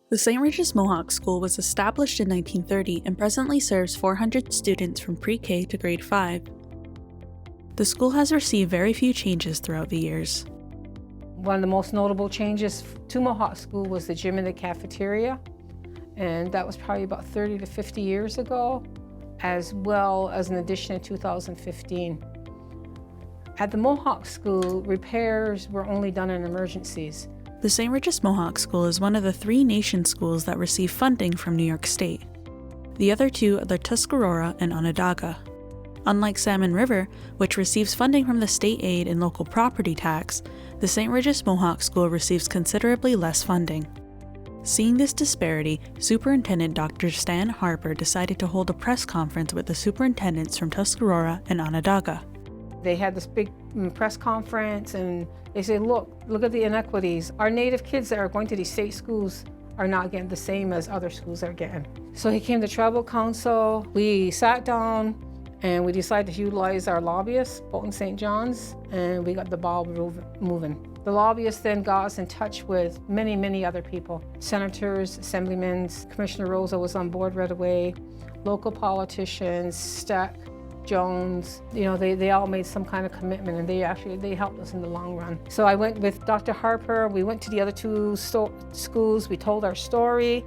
The St. Regis Mohawk School was established in 1930 and presently serves 400 students from pre-K to grade 5. The school has received very few changes throughout the years. One of the most notable changes to Mohawk School was the gym and the cafeteria, and that was probably about 30 to 50 years ago, as well as an addition in 2015. At the Mohawk School, repairs were only done in emergencies. The St. Regis Mohawk School is one of the 3 nation schools that receive funding from New York State. The other 2 are the Tuscarora and Onondaga. Unlike Salmon River, which receives funding from the state aid and local property tax, the St. Regis Mohawk School receives considerably less funding. Seeing this disparity, Superintendent Dr. Stan Harper decided to hold a press conference with the superintendents from Tuscarora and Onondaga. They had this big press conference and they said, look at the inequities. Our Native kids that are going to these state schools are not getting the same as other schools are getting. So he came to Tribal Council, we sat down and we decided to utilize our lobbyists, Bolton St. John's, and we got the ball moving. The lobbyists then got us in touch with many other people. Senators, assemblymen, Commissioner Rosa was on board right away, local politicians, Stack, Jones, they all made some kind of commitment and they helped us in the long run. So I went with Dr. Harper, we went to the other 2 schools, we told our story,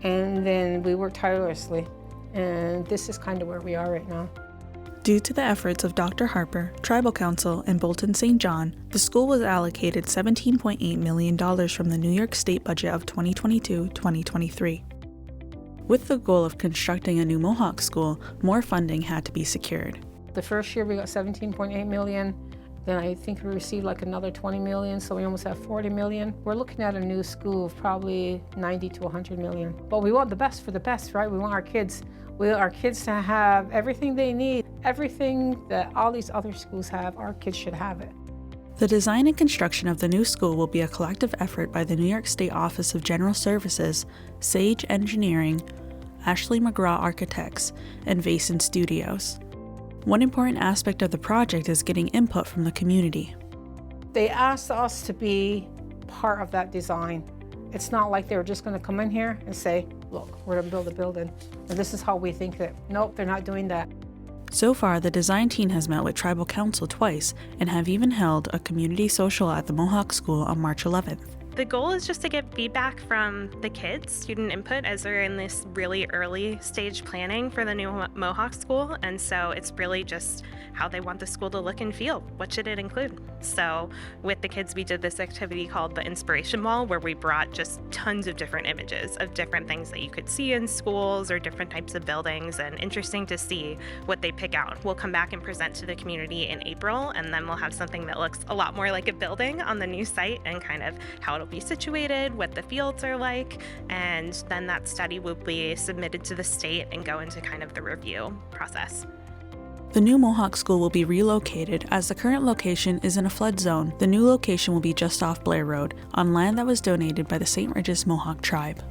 and then we worked tirelessly. And this is kind of where we are right now. Due to the efforts of Dr. Harper, Tribal Council, and Bolton St. John, the school was allocated $17.8 million from the New York State budget of 2022-2023. With the goal of constructing a new Mohawk school, more funding had to be secured. The first year we got $17.8 million. Then I think we received like another $20 million, so we almost have $40 million. We're looking at a new school of probably $90 to $100 million. But we want the best for the best, right? We want our kids to have everything they need. Everything that all these other schools have, our kids should have it. The design and construction of the new school will be a collective effort by the New York State Office of General Services, Sage Engineering, Ashley McGraw Architects, and Vason Studios. One important aspect of the project is getting input from the community. They asked us to be part of that design. It's not like they were just going to come in here and say, look, we're going to build a building, and this is how we think that. Nope, they're not doing that. So far, the design team has met with Tribal Council twice and have even held a community social at the Mohawk School on March 11th. The goal is just to get feedback from the kids, student input, as they're in this really early stage planning for the new Mohawk School. And so it's really just how they want the school to look and feel. What should it include? So with the kids, we did this activity called the Inspiration Wall, where we brought just tons of different images of different things that you could see in schools or different types of buildings, and interesting to see what they pick out. We'll come back and present to the community in April, and then we'll have something that looks a lot more like a building on the new site and kind of how it'll be situated, what the fields are like, and then that study will be submitted to the state and go into kind of the review process. The new Mohawk School will be relocated as the current location is in a flood zone. The new location will be just off Blair Road, on land that was donated by the St. Regis Mohawk tribe.